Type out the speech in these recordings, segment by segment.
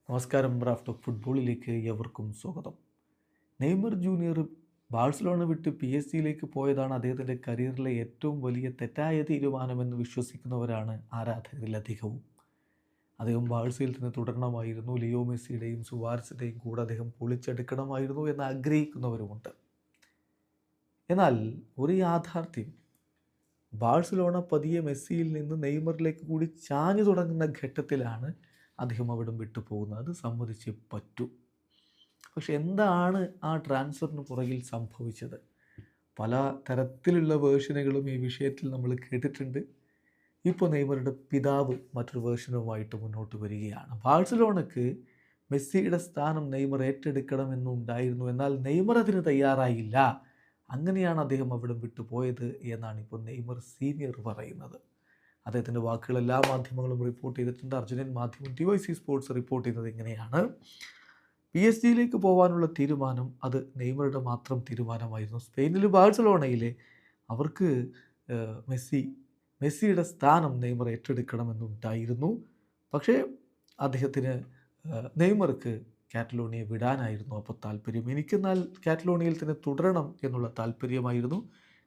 നമസ്കാരം. Raf talk ഫുട്ബോളിലേക്ക് എവർക്കും സ്വാഗതം. നെയ്മർ ജൂനിയർ ബാഴ്സലോണ വിട്ട് PSG പോയതാണ് അദ്ദേഹത്തിൻ്റെ കരിയറിലെ ഏറ്റവും വലിയ തെറ്റായ തീരുമാനമെന്ന് വിശ്വസിക്കുന്നവരാണ് ആരാധകരിലധികവും. അദ്ദേഹം ബാഴ്സയിൽ തന്നെ തുടരണമായിരുന്നു, ലിയോ മെസ്സിയുടെയും സുവാരസിൻ്റെയും കൂടെ അദ്ദേഹം പൊളിച്ചെടുക്കണമായിരുന്നു എന്ന് ആഗ്രഹിക്കുന്നവരുമുണ്ട്. എന്നാൽ ഒരു യാഥാർത്ഥ്യം, ബാഴ്സലോണ പതിയെ മെസ്സിയിൽ നിന്ന് നെയ്മറിലേക്ക് കൂടി ചാഞ്ഞു തുടങ്ങുന്ന ഘട്ടത്തിലാണ് അദ്ദേഹം അവിടം വിട്ടു പോകുന്നത്. അത് സമ്മതിച്ചേ പറ്റൂ. പക്ഷെ എന്താണ് ആ ട്രാൻസ്ഫറിന് പുറകിൽ സംഭവിച്ചത്? പല തരത്തിലുള്ള വേർഷനുകളും ഈ വിഷയത്തിൽ നമ്മൾ കേട്ടിട്ടുണ്ട്. ഇപ്പോൾ നെയ്മറുടെ പിതാവ് മറ്റൊരു വേർഷനുമായിട്ട് മുന്നോട്ട് വരികയാണ്. ബാഴ്സലോണക്ക് മെസ്സിയുടെ സ്ഥാനം നെയ്മർ ഏറ്റെടുക്കണമെന്നുണ്ടായിരുന്നു, എന്നാൽ നെയ്മർ അതിന് തയ്യാറായില്ല. അങ്ങനെയാണ് അദ്ദേഹം അവിടം വിട്ടു പോയത് എന്നാണ് ഇപ്പോൾ നെയ്മർ സീനിയർ പറയുന്നത്. അദ്ദേഹത്തിൻ്റെ വാക്കുകൾ എല്ലാ മാധ്യമങ്ങളും റിപ്പോർട്ട് ചെയ്തിട്ടുണ്ട്. അർജന്റീൻ മാധ്യമം TYC സ്പോർട്സ് റിപ്പോർട്ട് ചെയ്യുന്നത് ഇങ്ങനെയാണ്: PSG പോകാനുള്ള തീരുമാനം അത് നെയ്മറുടെ മാത്രം തീരുമാനമായിരുന്നു. സ്പെയിനിൽ ബാഴ്സലോണയിലെ അവർക്ക് മെസ്സിയുടെ സ്ഥാനം നെയ്മർ ഏറ്റെടുക്കണമെന്നുണ്ടായിരുന്നു. പക്ഷേ അദ്ദേഹത്തിന് നെയ്മർക്ക് കാറ്റലോണിയെ വിടാനായിരുന്നു അപ്പോൾ താല്പര്യം. എനിക്കെന്നാൽ കാറ്റലോണിയയിൽ തന്നെ തുടരണം എന്നുള്ള താല്പര്യമായിരുന്നു,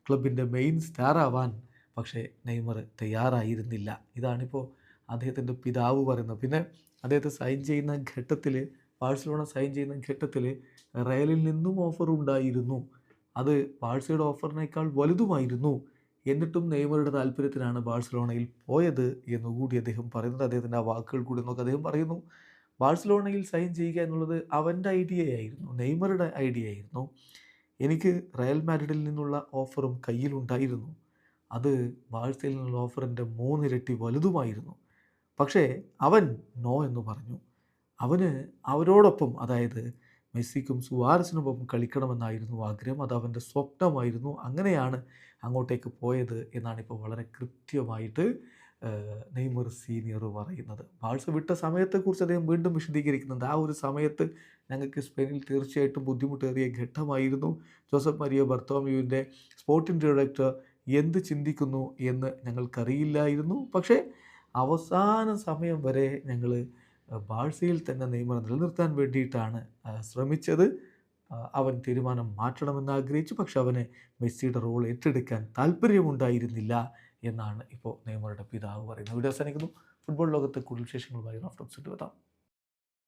ക്ലബിൻ്റെ മെയിൻ സ്റ്റാർ ആവാൻ. പക്ഷേ നെയ്മർ തയ്യാറായിരുന്നില്ല. ഇതാണിപ്പോൾ അദ്ദേഹത്തിൻ്റെ പിതാവ് പറയുന്നത്. പിന്നെ അദ്ദേഹത്തെ സൈൻ ചെയ്യുന്ന ഘട്ടത്തിൽ, ബാഴ്സലോണ സൈൻ ചെയ്യുന്ന ഘട്ടത്തിൽ റയലിൽ നിന്നും ഓഫർ ഉണ്ടായിരുന്നു. അത് ബാഴ്സയുടെ ഓഫറിനേക്കാൾ വലുതുമായിരുന്നു. എന്നിട്ടും നെയ്മറുടെ താല്പര്യത്തിനാണ് ബാഴ്സലോണയിൽ പോയത് എന്നുകൂടി അദ്ദേഹം പറയുന്നത്. അദ്ദേഹത്തിൻ്റെ ആ വാക്കുകൾ കൂടി നോക്കി. അദ്ദേഹം പറയുന്നു, ബാഴ്സലോണയിൽ സൈൻ ചെയ്യുക എന്നുള്ളത് അവൻ്റെ ഐഡിയയായിരുന്നു, നെയ്മറുടെ ഐഡിയ ആയിരുന്നു. എനിക്ക് റയൽ മാഡ്രിഡിൽ നിന്നുള്ള ഓഫറും കയ്യിലുണ്ടായിരുന്നു. അത് ബാഴ്സയിൽ നിന്നുള്ള ഓഫറിൻ്റെ 3 ഇരട്ടി വലുതുമായിരുന്നു. പക്ഷേ അവൻ നോ എന്ന് പറഞ്ഞു. അവരോടൊപ്പം, അതായത് മെസ്സിക്കും സുവാരസിനൊപ്പം കളിക്കണമെന്നായിരുന്നു ആഗ്രഹം. അത് അവൻ്റെ സ്വപ്നമായിരുന്നു. അങ്ങനെയാണ് അങ്ങോട്ടേക്ക് പോയത് എന്നാണ് ഇപ്പോൾ വളരെ കൃത്യമായിട്ട് നെയ്മർ സീനിയർ പറയുന്നത്. ബാഴ്സ വിട്ട സമയത്തെക്കുറിച്ച് അദ്ദേഹം വീണ്ടും വിശദീകരിക്കുന്നുണ്ട്. ആ ഒരു സമയത്ത് ഞങ്ങൾക്ക് സ്പെയിനിൽ തീർച്ചയായിട്ടും ബുദ്ധിമുട്ടേറിയ ഘട്ടമായിരുന്നു. ജോസഫ് മരിയ ബർത്തോമ്യൂവിൻ്റെ സ്പോർട്ടിംഗ് ഡയറക്ടർ എന്ത് ചിന്തിക്കുന്നു എന്ന് ഞങ്ങൾക്കറിയില്ലായിരുന്നു. പക്ഷേ അവസാന സമയം വരെ ഞങ്ങൾ ബാഴ്സയിൽ തന്നെ നെയ്മർ നിലനിർത്താൻ വേണ്ടിയിട്ടാണ് ശ്രമിച്ചത്. അവൻ തീരുമാനം മാറ്റണമെന്ന് ആഗ്രഹിച്ചു, പക്ഷെ അവന് മെസ്സിയുടെ റോൾ ഏറ്റെടുക്കാൻ താല്പര്യമുണ്ടായിരുന്നില്ല എന്നാണ് ഇപ്പോൾ നെയ്മറുടെ പിതാവ് പറയുന്നത്. വീഡിയോ അവസാനിക്കുന്നു. ഫുട്ബോൾ ലോകത്തെ കൂടുതൽ വിശേഷങ്ങളുമായി റാഫ് ടോക്സ് എത്താം.